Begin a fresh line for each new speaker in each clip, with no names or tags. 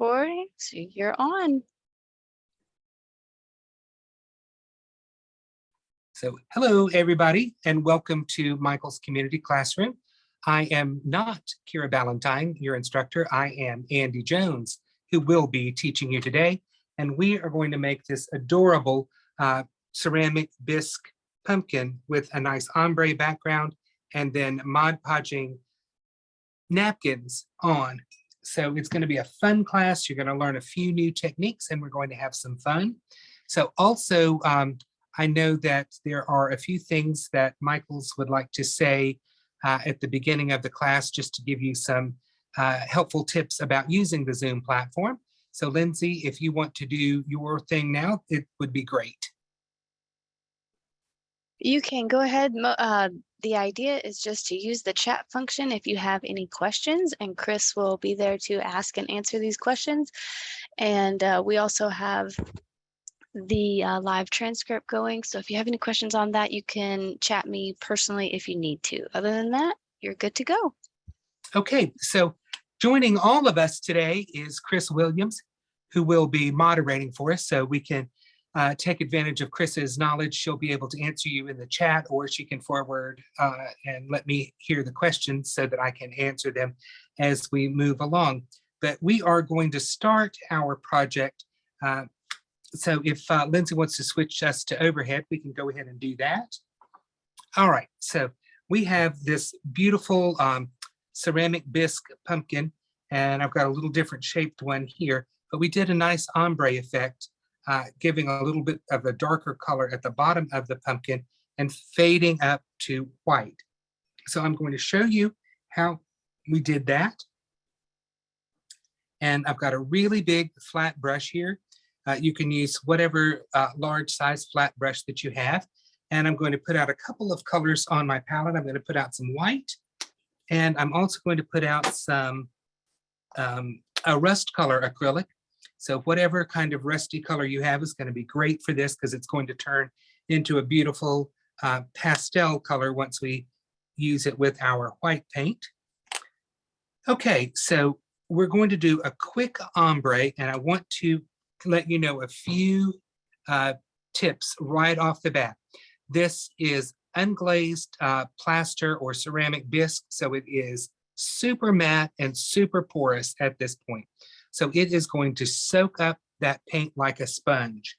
recording, so you're on.
So hello, everybody, and welcome to Michael's Community Classroom. I am not Kira Ballantyne, your instructor. I am Andy Jones, who will be teaching you today. And we are going to make this adorable ceramic bisque pumpkin with a nice ombre background and then Mod Podging napkins on. So it's going to be a fun class. You're going to learn a few new techniques and we're going to have some fun. So also, I know that there are a few things that Michael's would like to say at the beginning of the class, just to give you some helpful tips about using the Zoom platform. So Lindsay, if you want to do your thing now, it would be great.
You can go ahead. The idea is just to use the chat function if you have any questions, and Chris will be there to ask and answer these questions. And we also have the live transcript going. So if you have any questions on that, you can chat me personally if you need to. Other than that, you're good to go.
Okay, so joining all of us today is Chris Williams, who will be moderating for us. So we can take advantage of Chris's knowledge. She'll be able to answer you in the chat, or she can forward and let me hear the questions so that I can answer them as we move along. But we are going to start our project. So if Lindsay wants to switch us to overhead, we can go ahead and do that. All right, so we have this beautiful ceramic bisque pumpkin, and I've got a little different shaped one here, but we did a nice ombre effect, giving a little bit of a darker color at the bottom of the pumpkin and fading up to white. So I'm going to show you how we did that. And I've got a really big flat brush here. You can use whatever large size flat brush that you have. And I'm going to put out a couple of colors on my palette. I'm going to put out some white. And I'm also going to put out some a rust color acrylic. So whatever kind of rusty color you have is going to be great for this, because it's going to turn into a beautiful pastel color once we use it with our white paint. Okay, so we're going to do a quick ombre, and I want to let you know a few tips right off the bat. This is unglazed plaster or ceramic bisque, so it is super matte and super porous at this point. So it is going to soak up that paint like a sponge.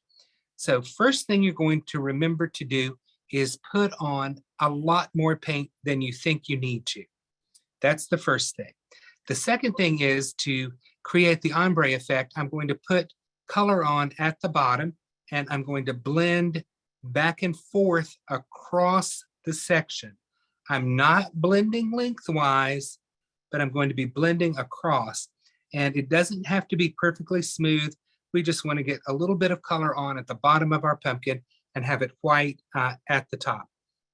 So first thing you're going to remember to do is put on a lot more paint than you think you need to. That's the first thing. The second thing is to create the ombre effect. I'm going to put color on at the bottom, and I'm going to blend back and forth across the section. I'm not blending lengthwise, but I'm going to be blending across. And it doesn't have to be perfectly smooth. We just want to get a little bit of color on at the bottom of our pumpkin and have it white at the top.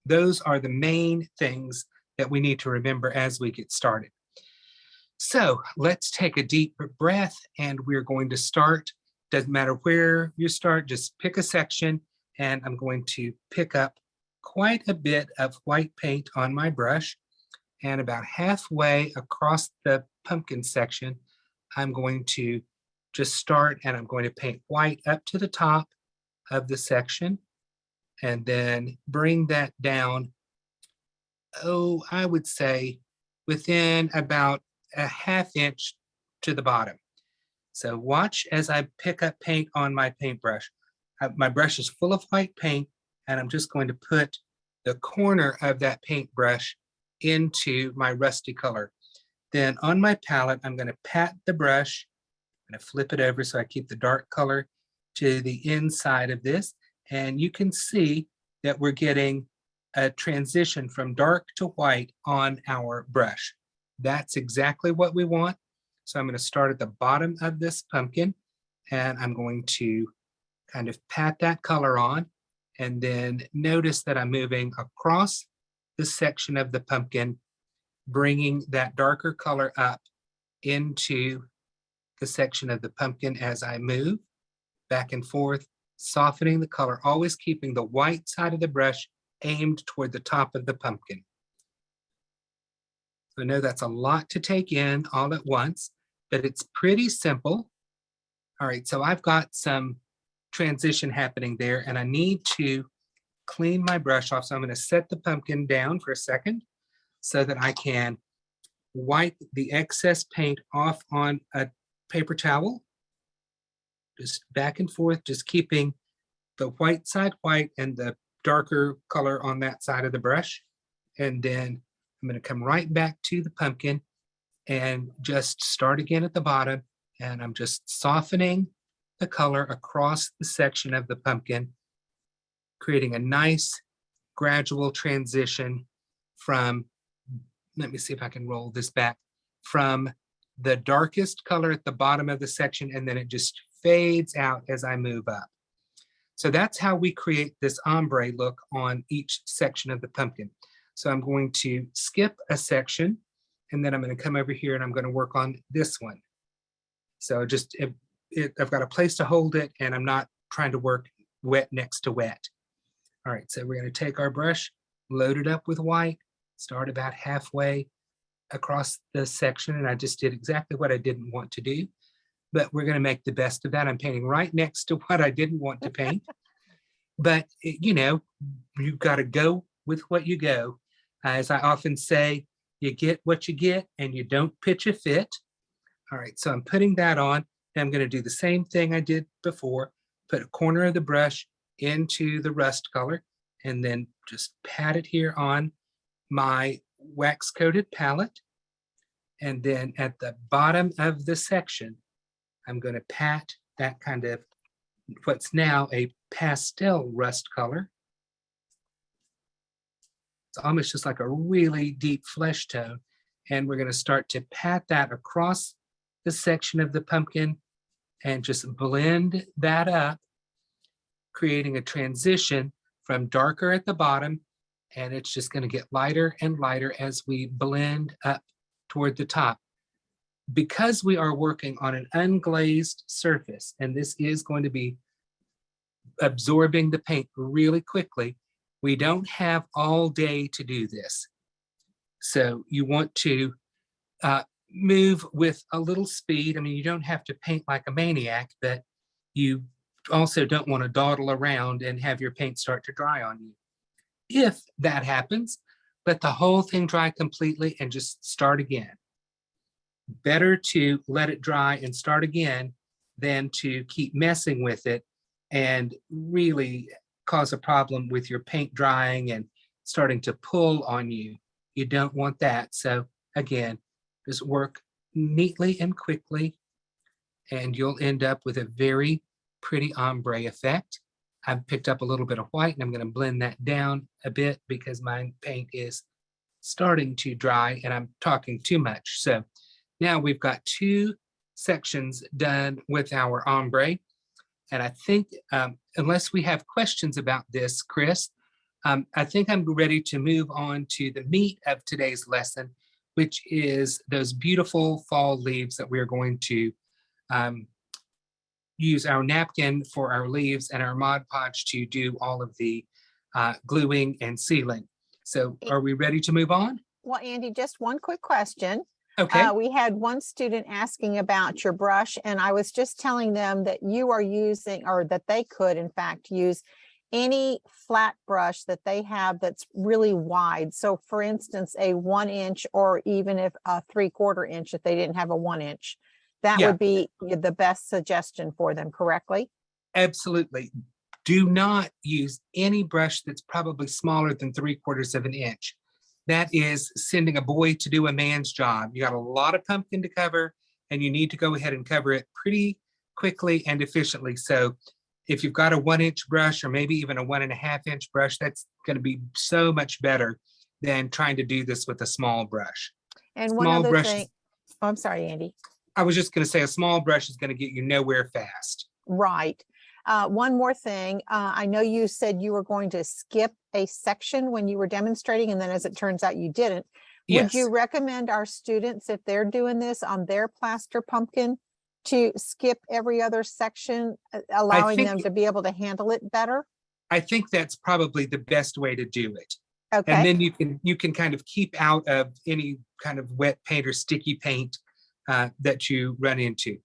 Those are the main things that we need to remember as we get started. So let's take a deep breath, and we're going to start. Doesn't matter where you start, just pick a section, and I'm going to pick up quite a bit of white paint on my brush, and about halfway across the pumpkin section, I'm going to just start, and I'm going to paint white up to the top of the section, and then bring that down, oh, I would say within about a ½ inch to the bottom. So watch as I pick up paint on my paintbrush. My brush is full of white paint, and I'm just going to put the corner of that paintbrush into my rusty color. Then on my palette, I'm going to pat the brush. I'm going to flip it over so I keep the dark color to the inside of this. And you can see that we're getting a transition from dark to white on our brush. That's exactly what we want. So I'm going to start at the bottom of this pumpkin, and I'm going to kind of pat that color on, and then notice that I'm moving across the section of the pumpkin, bringing that darker color up into the section of the pumpkin as I move back and forth, softening the color, always keeping the white side of the brush aimed toward the top of the pumpkin. So I know that's a lot to take in all at once, but it's pretty simple. All right, so I've got some transition happening there, and I need to clean my brush off. So I'm going to set the pumpkin down for a second so that I can wipe the excess paint off on a paper towel. Just back and forth, just keeping the white side white and the darker color on that side of the brush. And then I'm going to come right back to the pumpkin and just start again at the bottom. And I'm just softening the color across the section of the pumpkin, creating a nice gradual transition from, let me see if I can roll this back, from the darkest color at the bottom of the section, and then it just fades out as I move up. So that's how we create this ombre look on each section of the pumpkin. So I'm going to skip a section, and then I'm going to come over here and I'm going to work on this one. So just, I've got a place to hold it, and I'm not trying to work wet next to wet. All right, so we're going to take our brush, load it up with white, start about halfway across the section, and I just did exactly what I didn't want to do, but we're going to make the best of that. I'm painting right next to what I didn't want to paint, but you know, you've got to go with what you go. As I often say, you get what you get and you don't pitch a fit. All right, so I'm putting that on, and I'm going to do the same thing I did before, put a corner of the brush into the rust color, and then just pat it here on my wax coated palette. And then at the bottom of the section, I'm going to pat that kind of what's now a pastel rust color. It's almost just like a really deep flesh tone. And we're going to start to pat that across the section of the pumpkin and just blend that up, creating a transition from darker at the bottom, and it's just going to get lighter and lighter as we blend up toward the top. Because we are working on an unglazed surface, and this is going to be absorbing the paint really quickly, we don't have all day to do this. So you want to move with a little speed. I mean, you don't have to paint like a maniac, but you also don't want to dawdle around and have your paint start to dry on you. If that happens, let the whole thing dry completely and just start again. Better to let it dry and start again than to keep messing with it and really cause a problem with your paint drying and starting to pull on you. You don't want that. So again, just work neatly and quickly, and you'll end up with a very pretty ombre effect. I've picked up a little bit of white, and I'm going to blend that down a bit because my paint is starting to dry and I'm talking too much. So now we've got two sections done with our ombre. And I think, unless we have questions about this, Chris, I think I'm ready to move on to the meat of today's lesson, which is those beautiful fall leaves that we're going to use our napkin for our leaves and our Mod Podge to do all of the gluing and sealing. So are we ready to move on?
Well, Andy, just one quick question.
Okay.
We had one student asking about your brush, and I was just telling them that you are using, or that they could in fact use any flat brush that they have that's really wide. So for instance, a 1 inch, or even if a 3/4 inch, if they didn't have a 1 inch, that would be the best suggestion for them, correctly?
Absolutely. Do not use any brush that's probably smaller than 3/4 of an inch. That is sending a boy to do a man's job. You got a lot of pumpkin to cover, and you need to go ahead and cover it pretty quickly and efficiently. So if you've got a 1 inch brush, or maybe even a 1.5 inch brush, that's going to be so much better than trying to do this with a small brush.
And one
Small
other
brush,
thing, oh, I'm sorry, Andy.
I was just going to say a small brush is going to get you nowhere fast.
Right. One more thing. I know you said you were going to skip a section when you were demonstrating, and then as it turns out, you didn't.
Yes.
Would you recommend our students, if they're doing this on their plaster pumpkin, to skip every other section, allowing them to be able to handle it better?
I think that's probably the best way to do it.
Okay.
And then you can kind of keep out of any kind of wet paint or sticky paint that you run into.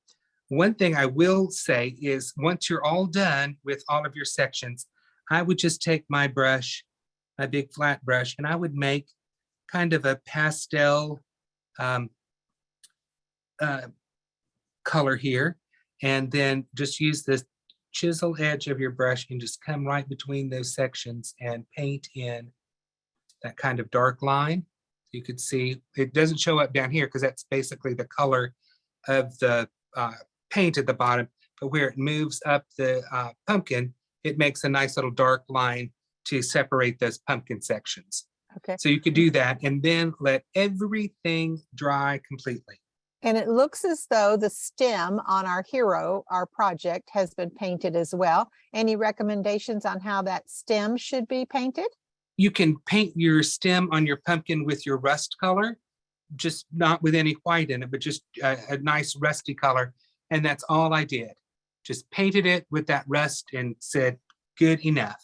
One thing I will say is once you're all done with all of your sections, I would just take my brush, my big flat brush, and I would make kind of a pastel color here, and then just use the chisel edge of your brush and just come right between those sections and paint in that kind of dark line. You could see it doesn't show up down here because that's basically the color of the paint at the bottom, but where it moves up the pumpkin, it makes a nice little dark line to separate those pumpkin sections.
Okay.
So you could do that and then let everything dry completely.
And it looks as though the stem on our hero, our project, has been painted as well. Any recommendations on how that stem should be painted?
You can paint your stem on your pumpkin with your rust color, just not with any white in it, but just a nice rusty color. And that's all I did. Just painted it with that rust and said, good enough.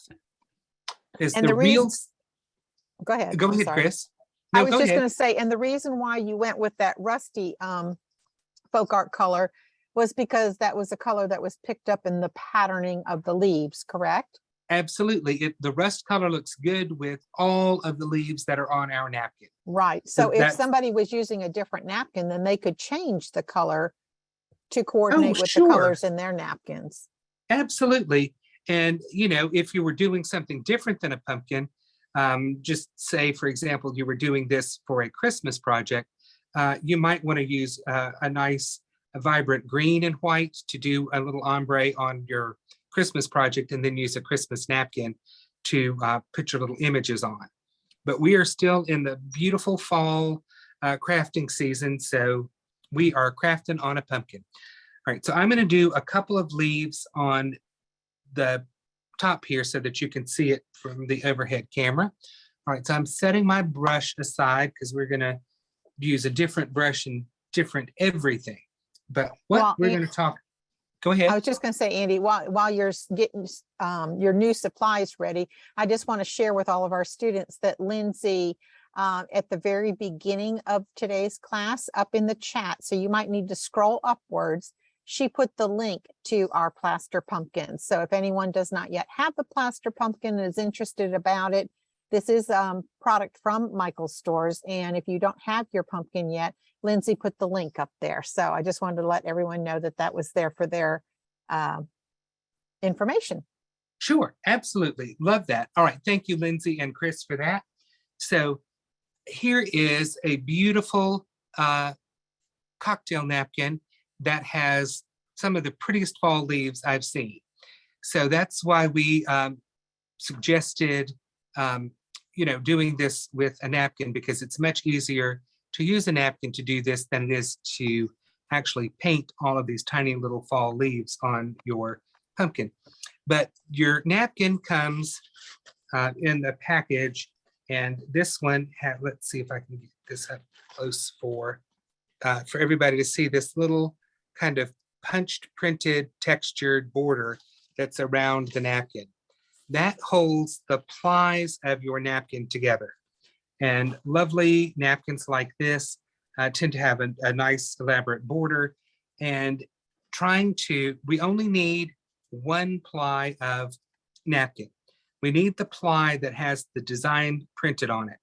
Is
And
the real...
reason... Go ahead.
Go
I'm
ahead,
sorry.
Chris.
I
No,
was
go
just
ahead.
going to say, and the reason why you went with that rusty folk art color was because that was a color that was picked up in the patterning of the leaves, correct?
Absolutely. The rust color looks good with all of the leaves that are on our napkin.
Right. So if
that's-
somebody was using a different napkin, then they could change the color to coordinate with
sure.
the colors in their napkins.
Absolutely. And, you know, if you were doing something different than a pumpkin, just say, for example, you were doing this for a Christmas project, you might want to use a nice, vibrant green and white to do a little ombre on your Christmas project, and then use a Christmas napkin to put your little images on. But we are still in the beautiful fall crafting season, so we are crafting on a pumpkin. All right, so I'm going to do a couple of leaves on the top here so that you can see it from the overhead camera. All right, so I'm setting my brush aside because we're going to use a different brush and different everything. But what we're going to talk, go ahead.
I was just going to say, Andy, while you're getting your new supplies ready, I just want to share with all of our students that Lindsay, at the very beginning of today's class, up in the chat, so you might need to scroll upwards, she put the link to our plaster pumpkin. So if anyone does not yet have the plaster pumpkin and is interested about it, this is product from Michael's Stores. And if you don't have your pumpkin yet, Lindsay put the link up there. So I just wanted to let everyone know that that was there for their information.
Sure, absolutely. Love that. All right, thank you, Lindsay and Chris, for that. So here is a beautiful cocktail napkin that has some of the prettiest fall leaves I've seen. So that's why we suggested, you know, doing this with a napkin, because it's much easier to use a napkin to do this than it is to actually paint all of these tiny little fall leaves on your pumpkin. But your napkin comes in the package, and this one had, let's see if I can get this up close for everybody to see this little kind of punched, printed, textured border that's around the napkin. That holds the plies of your napkin together. And lovely napkins like this tend to have a nice elaborate border. And we only need one ply of napkin. We need the ply that has the design printed on it.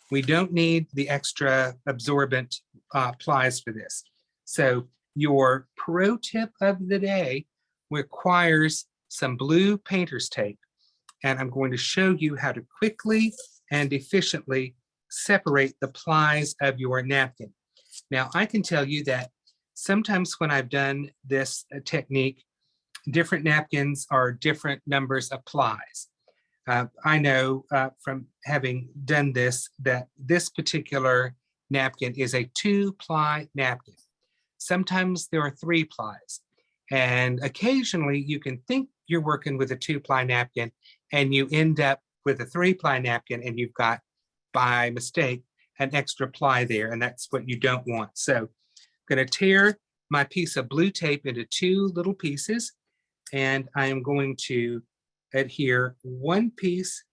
We don't need the extra absorbent plies for this. So your pro tip of the day requires some blue painter's tape. And I'm going to show you how to quickly and efficiently separate the plies of your napkin. Now, I can tell you that sometimes when I've done this technique, different napkins are different numbers of plies. I know from having done this that this particular napkin is a 2-ply napkin. Sometimes there are 3 plies. And occasionally you can think you're working with a 2-ply napkin and you end up with a 3-ply napkin and you've got, by mistake, an extra ply there, and that's what you don't want. So I'm going to tear my piece of blue tape into 2 little pieces, and I am going to adhere one piece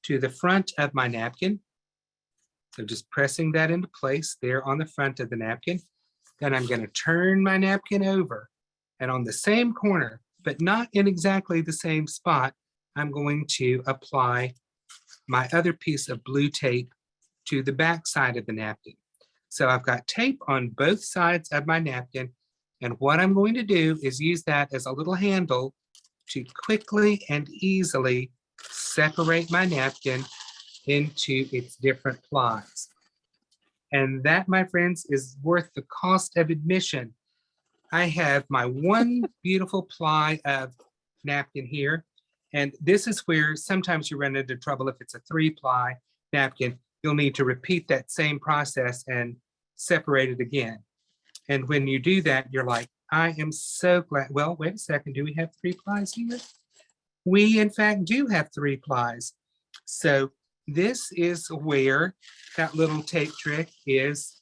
to the front of my napkin. So just pressing that into place there on the front of the napkin. Then I'm going to turn my napkin over And on the same corner, but not in exactly the same spot, I'm going to apply my other piece of blue tape to the back side of the napkin. So I've got tape on both sides of my napkin. And what I'm going to do is use that as a little handle to quickly and easily separate my napkin into its different plies. And that, my friends, is worth the cost of admission. I have my one beautiful ply of napkin here. And this is where sometimes you run into trouble. If it's a 3-ply napkin, you'll need to repeat that same process and separate it again. And when you do that, you're like, I am so glad. Well, wait a second. Do we have 3 plies here? We, in fact, do have 3 plies. So this is where that little tape trick is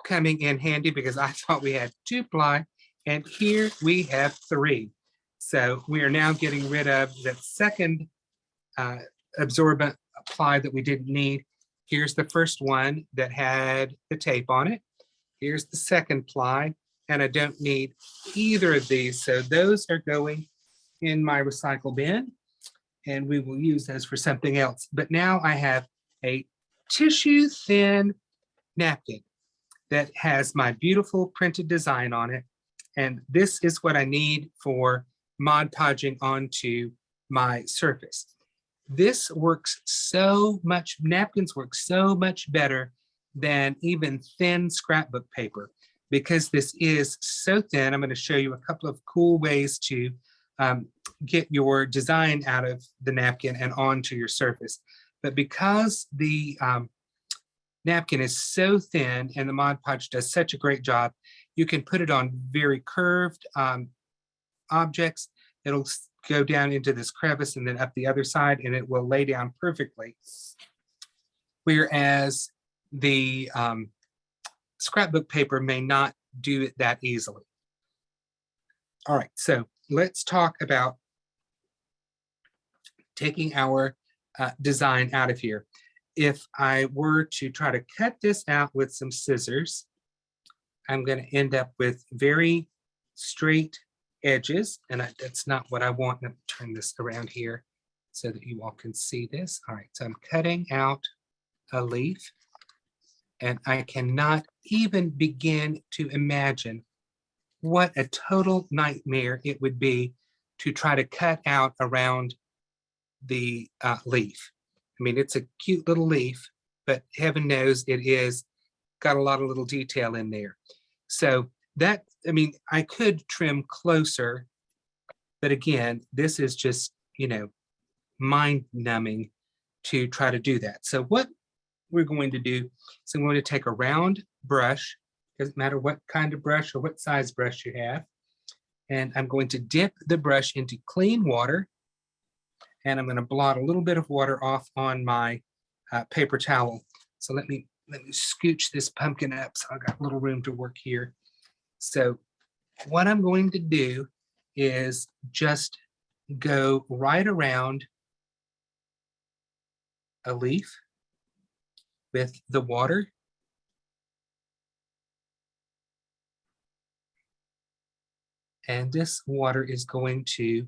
coming in handy, because I thought we had 2-ply, and here we have 3. So we are now getting rid of that second absorbent ply that we didn't need. Here's the first one that had the tape on it. Here's the second ply, and I don't need either of these. So those are going in my recycle bin, and we will use those for something else. But now I have a tissue thin napkin that has my beautiful printed design on it. And this is what I need for Mod Podging onto my surface. This works so much, napkins work so much better than even thin scrapbook paper, because this is so thin. I'm going to show you a couple of cool ways to get your design out of the napkin and onto your surface. But because the napkin is so thin and the Mod Podge does such a great job, you can put it on very curved objects. It'll go down into this crevice and then up the other side, and it will lay down perfectly. Whereas the scrapbook paper may not do it that easily. All right, so let's talk about taking our design out of here. If I were to try to cut this out with some scissors, I'm going to end up with very straight edges, and that's not what I want. Let me turn this around here so that you all can see this. All right, so I'm cutting out a leaf, and I cannot even begin to imagine what a total nightmare it would be to try to cut out around the leaf. I mean, it's a cute little leaf, but heaven knows it is got a lot of little detail in there. So that, I mean, I could trim closer, but again, this is just, you know, mind numbing to try to do that. So what we're going to do is I'm going to take a round brush, doesn't matter what kind of brush or what size brush you have, and I'm going to dip the brush into clean water, and I'm going to blot a little bit of water off on my paper towel. So let me scooch this pumpkin up so I've got a little room to work here. So what I'm going to do is just go right around a leaf with the water. And this water is going to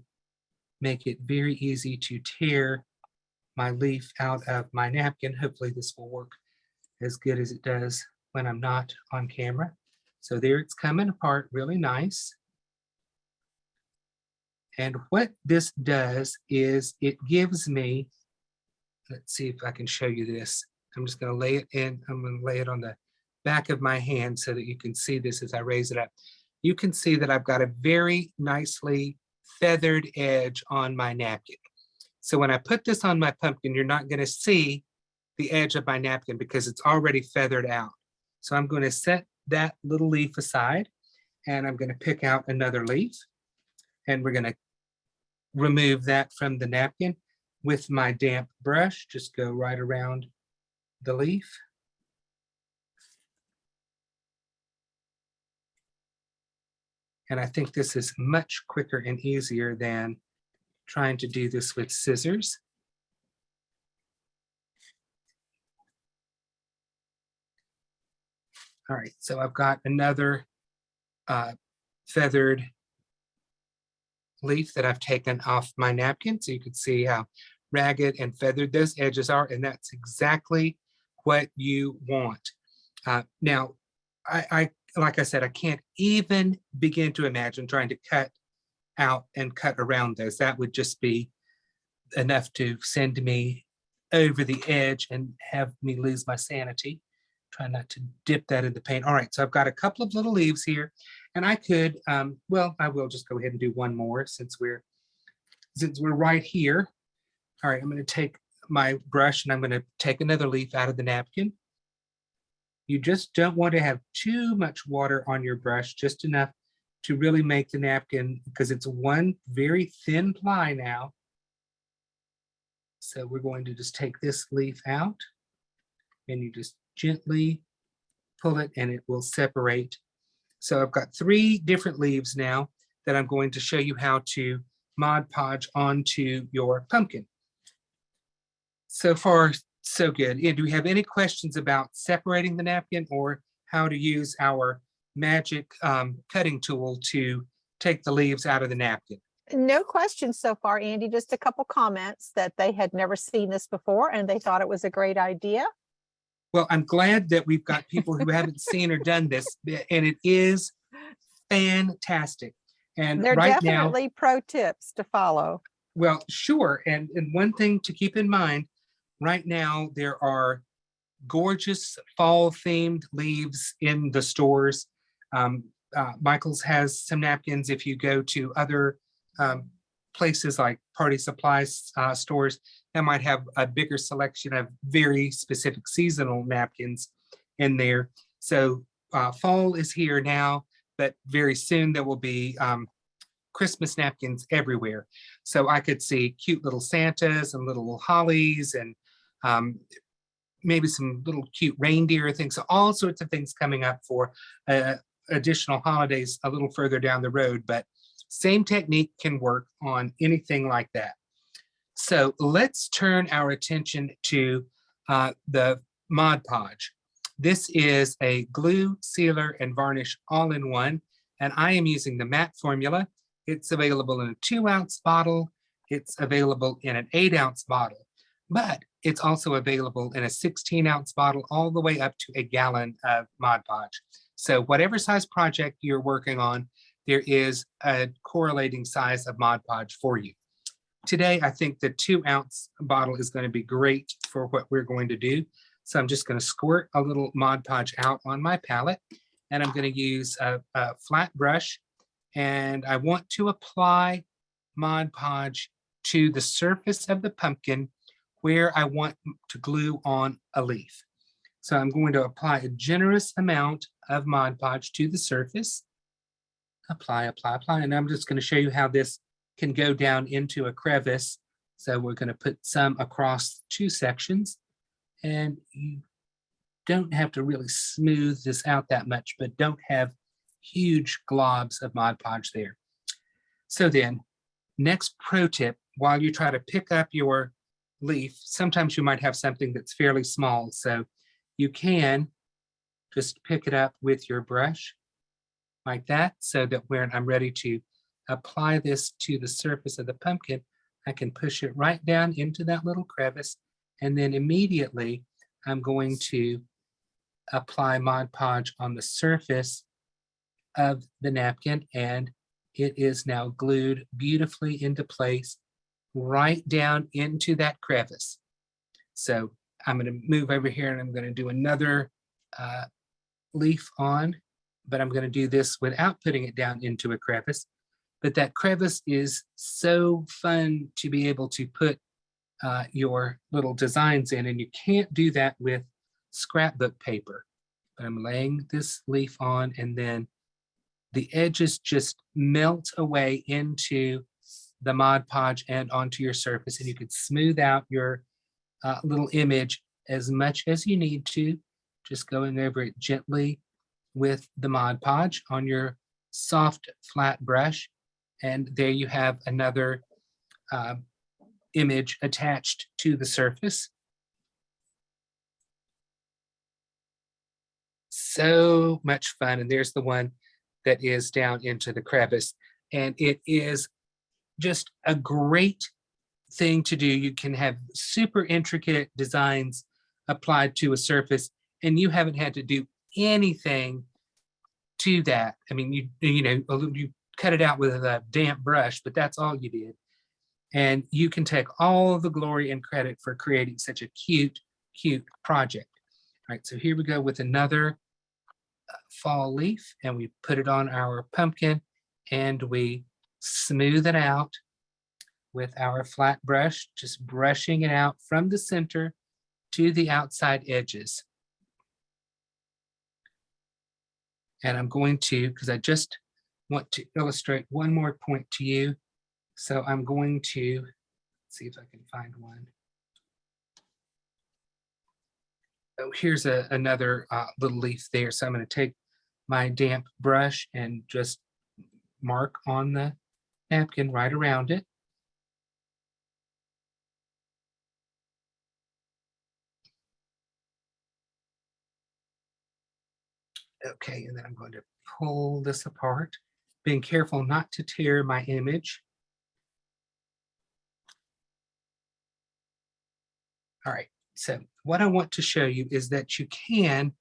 make it very easy to tear my leaf out of my napkin. Hopefully this will work as good as it does when I'm not on camera. So there it's coming apart really nice. And what this does is it gives me, let's see if I can show you this. I'm just going to lay it in, I'm going to lay it on the back of my hand so that you can see this as I raise it up. You can see that I've got a very nicely feathered edge on my napkin. So when I put this on my pumpkin, you're not going to see the edge of my napkin because it's already feathered out. So I'm going to set that little leaf aside, and I'm going to pick out another leaf, and we're going to remove that from the napkin with my damp brush. Just go right around the leaf. And I think this is much quicker and easier than trying to do this with scissors. All right, so I've got another feathered leaf that I've taken off my napkin, so you can see how ragged and feathered those edges are, and that's exactly what you want. Now, I like I said, I can't even begin to imagine trying to cut out and cut around those. That would just be enough to send me over the edge and have me lose my sanity. Try not to dip that in the paint. All right, so I've got a couple of little leaves here, and I could, well, I will just go ahead and do one more since we're right here. All right, I'm going to take my brush and I'm going to take another leaf out of the napkin. You just don't want to have too much water on your brush, just enough to really make the napkin, because it's one very thin ply now. So we're going to just take this leaf out, and you just gently pull it and it will separate. So I've got 3 different leaves now that I'm going to show you how to Mod Podge onto your pumpkin. So far, so good. Do we have any questions about separating the napkin or how to use our magic cutting tool to take the leaves out of the napkin?
No questions so far, Andy, just a couple comments that they had never seen this before and they thought it was a great idea.
Well, I'm glad that we've got people who haven't seen or done this, and it is fantastic. And
They're
right now,
definitely pro tips to follow.
well, sure. And one thing to keep in mind, right now, there are gorgeous fall themed leaves in the stores. Michael's has some napkins. If you go to other places like party supplies stores, that might have a bigger selection of very specific seasonal napkins in there. So fall is here now, but very soon there will be Christmas napkins everywhere. So I could see cute little Santas and little hollies and maybe some little cute reindeer things. So all sorts of things coming up for additional holidays a little further down the road, but same technique can work on anything like that. So let's turn our attention to the Mod Podge. This is a glue, sealer, and varnish all-in-one, and I am using the matte formula. It's available in a 2-ounce bottle. It's available in an 8-ounce bottle, but it's also available in a 16-ounce bottle all the way up to a gallon of Mod Podge. So whatever size project you're working on, there is a correlating size of Mod Podge for you. Today, I think the 2-ounce bottle is going to be great for what we're going to do. So I'm just going to squirt a little Mod Podge out on my palette, and I'm going to use a flat brush, and I want to apply Mod Podge to the surface of the pumpkin where I want to glue on a leaf. So I'm going to apply a generous amount of Mod Podge to the surface. Apply, apply, apply, and I'm just going to show you how this can go down into a crevice. So we're going to put some across 2 sections, and you don't have to really smooth this out that much, but don't have huge globs of Mod Podge there. So then, next pro tip, while you try to pick up your leaf, sometimes you might have something that's fairly small, so you can just pick it up with your brush like that, so that when I'm ready to apply this to the surface of the pumpkin, I can push it right down into that little crevice, and then immediately I'm going to apply Mod Podge on the surface of the napkin, and it is now glued beautifully into place right down into that crevice. So I'm going to move over here and I'm going to do another leaf on, but I'm going to do this without putting it down into a crevice. But that crevice is so fun to be able to put your little designs in, and you can't do that with scrapbook paper. But I'm laying this leaf on, and then the edges just melt away into the Mod Podge and onto your surface, and you can smooth out your little image as much as you need to, just going over it gently with the Mod Podge on your soft flat brush. And there you have another image attached to the surface. So much fun. And there's the one that is down into the crevice. And it is just a great thing to do. You can have super intricate designs applied to a surface, and you haven't had to do anything to that. I mean, you cut it out with a damp brush, but that's all you did. And you can take all the glory and credit for creating such a cute, cute project. All right, so here we go with another fall leaf, and we put it on our pumpkin, and we smooth it out with our flat brush, just brushing it out from the center to the outside edges. And I'm going to, because I just want to illustrate one more point to you. So I'm going to see if I can find one. Oh, here's another little leaf there. So I'm going to take my damp brush and just mark on the napkin right around it. Okay, and then I'm going to pull this apart, being careful not to tear my image. All right, so what I want to show you is that you can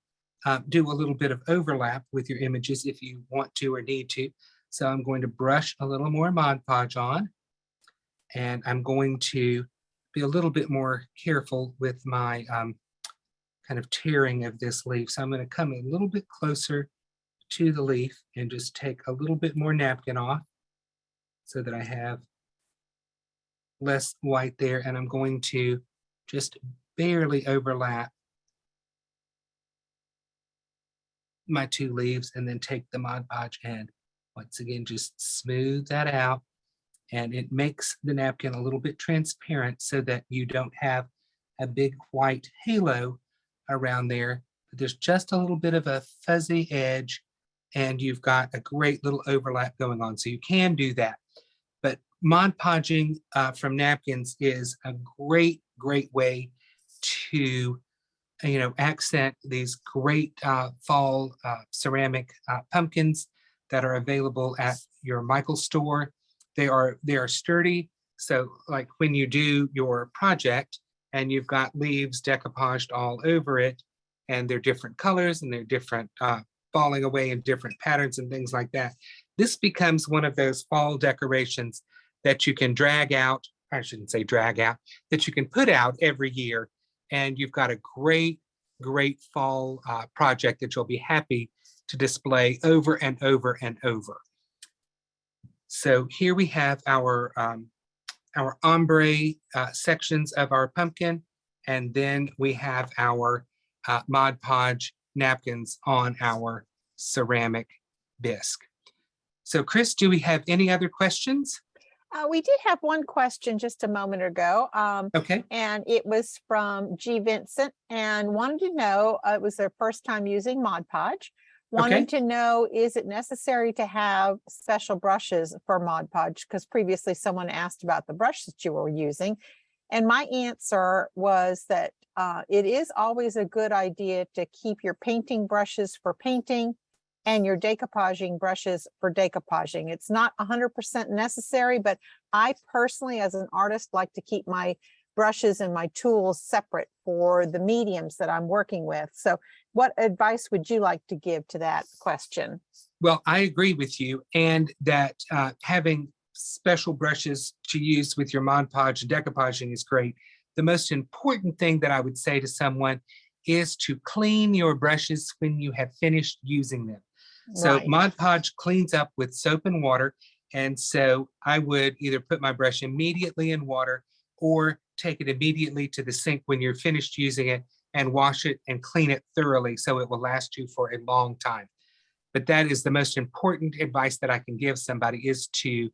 do a little bit of overlap with your images if you want to or need to. So I'm going to brush a little more Mod Podge on, and I'm going to be a little bit more careful with my kind of tearing of this leaf. So I'm going to come a little bit closer to the leaf and just take a little bit more napkin off so that I have less white there. And I'm going to just barely overlap my two leaves and then take the Mod Podge and once again just smooth that out. And it makes the napkin a little bit transparent so that you don't have a big white halo around there. There's just a little bit of a fuzzy edge, and you've got a great little overlap going on. So you can do that. But Mod Podging from napkins is a great, great way to accent these great fall ceramic pumpkins that are available at your Michaels store. They are sturdy. So like when you do your project and you've got leaves decoupaged all over it, and they're different colors and they're different falling away in different patterns and things like that, this becomes one of those fall decorations that you can drag out. I shouldn't say drag out, that you can put out every year. And you've got a great, great fall project that you'll be happy to display over and over and over. So here we have our ombre sections of our pumpkin, and then we have our Mod Podge napkins on our ceramic bisque. So Chris, do we have any other questions?
We did have one question just a moment ago.
Okay.
And it was from G. Vincent and wanted to know, it was their first time using Mod Podge. Wanted to know, is it necessary to have special brushes for Mod Podge? Because previously someone asked about the brush that you were using. And my answer was that it is always a good idea to keep your painting brushes for painting and your decoupaging brushes for decoupaging. It's not 100% necessary, but I personally, as an artist, like to keep my brushes and my tools separate for the mediums that I'm working with. So what advice would you like to give to that question?
Well, I agree with you, and that having special brushes to use with your Mod Podge and decoupaging is great. The most important thing that I would say to someone is to clean your brushes when you have finished using them. So
Right.
Mod Podge cleans up with soap and water. And so I would either put my brush immediately in water or take it immediately to the sink when you're finished using it and wash it and clean it thoroughly so it will last you for a long time. But that is the most important advice that I can give somebody, is to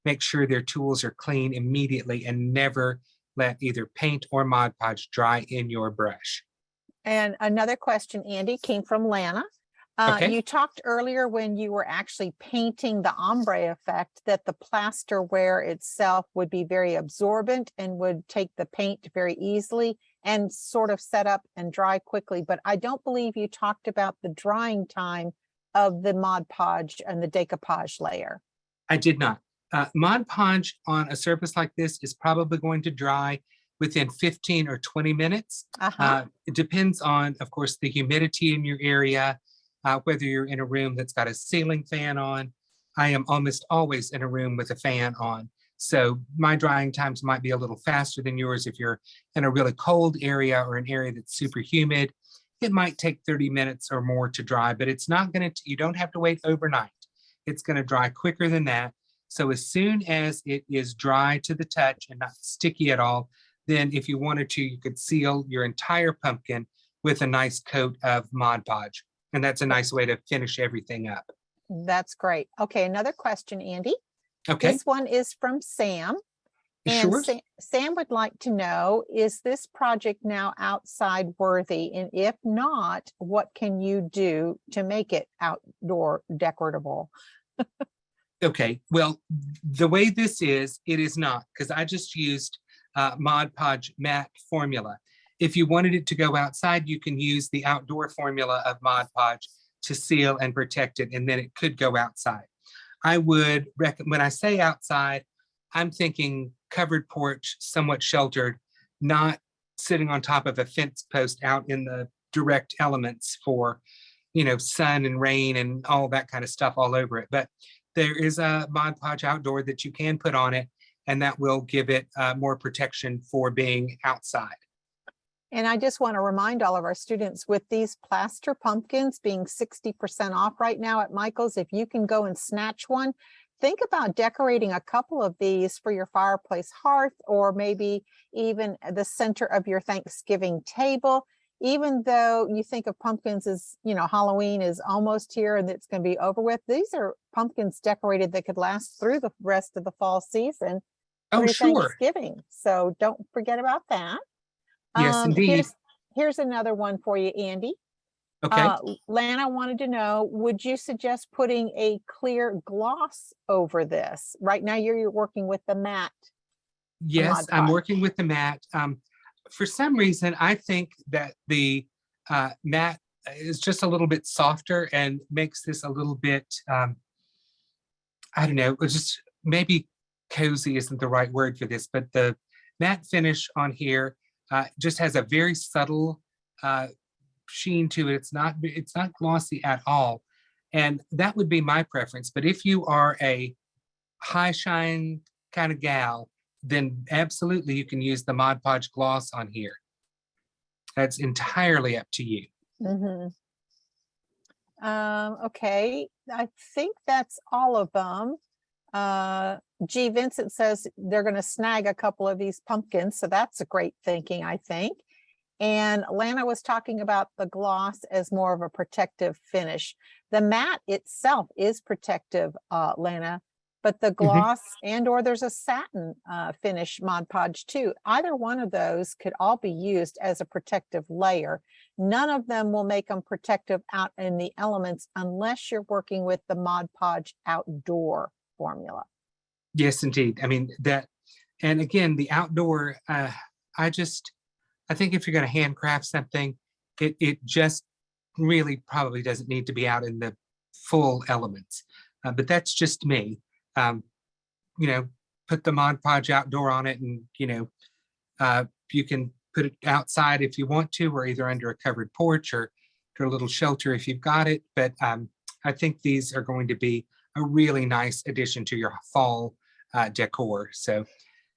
make sure their tools are clean immediately and never let either paint or Mod Podge dry in your brush.
And another question, Andy, came from Lana.
Okay.
You talked earlier when you were actually painting the ombre effect that the plasterware itself would be very absorbent and would take the paint very easily and sort of set up and dry quickly. But I don't believe you talked about the drying time of the Mod Podge and the decoupage layer.
I did not. Mod Podge on a surface like this is probably going to dry within 15 or 20 minutes. It depends on, of course, the humidity in your area, whether you're in a room that's got a ceiling fan on. I am almost always in a room with a fan on. So my drying times might be a little faster than yours. If you're in a really cold area or an area that's super humid, it might take 30 minutes or more to dry, but it's not going to, you don't have to wait overnight. It's going to dry quicker than that. So as soon as it is dry to the touch and not sticky at all, then if you wanted to, you could seal your entire pumpkin with a nice coat of Mod Podge. And that's a nice way to finish everything up.
That's great. Okay, another question, Andy.
Okay.
This one is from Sam. And
Sure.
Sam would like to know, is this project now outside worthy? And if not, what can you do to make it outdoor decoratable?
Okay, well, the way this is, it is not, because I just used Mod Podge Matte formula. If you wanted it to go outside, you can use the outdoor formula of Mod Podge to seal and protect it, and then it could go outside. I would recommend, when I say outside, I'm thinking covered porch, somewhat sheltered, not sitting on top of a fence post out in the direct elements for, you know, sun and rain and all that kind of stuff all over it. But there is a Mod Podge outdoor that you can put on it, and that will give it more protection for being outside.
And I just want to remind all of our students, with these plaster pumpkins being 60% off right now at Michael's, if you can go and snatch one, think about decorating a couple of these for your fireplace hearth, or maybe even the center of your Thanksgiving table. Even though you think of pumpkins as, you know, Halloween is almost here and it's going to be over with, these are pumpkins decorated that could last through the rest of the fall season
Oh,
through
sure.
Thanksgiving. So don't forget about that.
Yes, indeed.
Here's another one for you, Andy.
Okay.
Lana wanted to know, would you suggest putting a clear gloss over this? Right now you're working with the matte.
Yes, I'm working with the matte. For some reason, I think that the matte is just a little bit softer and makes this a little bit, I don't know, just maybe cozy isn't the right word for this, but the matte finish on here just has a very subtle sheen to it. It's not glossy at all. And that would be my preference. But if you are a high shine kind of gal, then absolutely you can use the Mod Podge gloss on here. That's entirely up to you.
Okay, I think that's all of them. G. Vincent says they're going to snag a couple of these pumpkins, so that's a great thinking, I think. And Lana was talking about the gloss as more of a protective finish. The matte itself is protective, Lana, but the gloss and or there's a satin finish Mod Podge too. Either one of those could all be used as a protective layer. None of them will make them protective out in the elements unless you're working with the Mod Podge outdoor formula.
Yes, indeed. I mean, that, and again, the outdoor, I think if you're going to handcraft something, it just really probably doesn't need to be out in the full elements. But that's just me. You know, put the Mod Podge outdoor on it, and, you know, you can put it outside if you want to, or either under a covered porch or to a little shelter if you've got it. But I think these are going to be a really nice addition to your fall decor. So,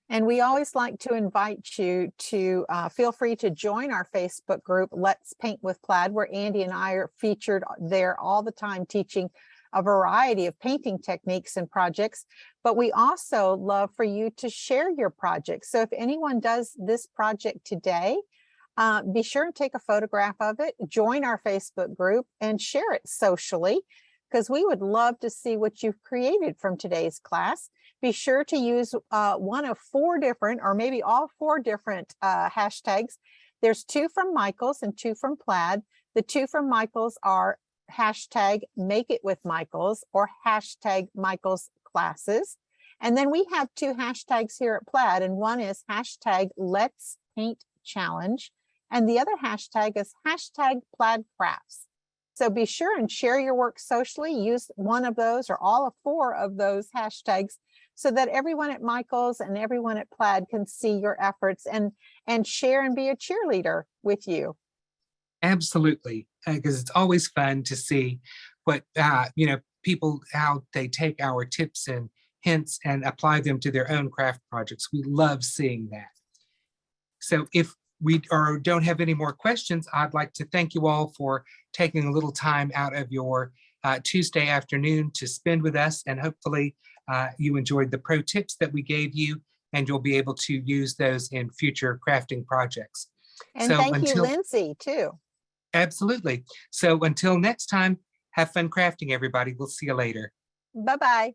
and we always like to invite you to feel free to join our Facebook group, Let's Paint with Plaid, where Andy and I are featured there all the time teaching a variety of painting techniques and projects. But we also love for you to share your projects. So if anyone does this project today, be sure and take a photograph of it, join our Facebook group, and share it socially, because we would love to see what you've created from today's class. Be sure to use one of 4 different, or maybe all 4 different hashtags. There's 2 from Michael's and 2 from Plaid. The 2 from Michael's are hashtag Make It With Michael's or hashtag Michael's Classes. And then we have 2 hashtags here at Plaid, and one is hashtag Let's Paint Challenge, and the other hashtag is hashtag Plaid Crafts. So be sure and share your work socially. Use one of those or all 4 of those hashtags so that everyone at Michael's and everyone at Plaid can see your efforts and share and be a cheerleader with you.
Absolutely, because it's always fun to see what people, how they take our tips and hints and apply them to their own craft projects. We love seeing that. So if we don't have any more questions, I'd like to thank you all for taking a little time out of your Tuesday afternoon to spend with us, and hopefully you enjoyed the pro tips that we gave you, and you'll be able to use those in future crafting projects.
And thank you, Lindsay, too.
Absolutely. So until next time, have fun crafting, everybody. We'll see you later.
Bye-bye.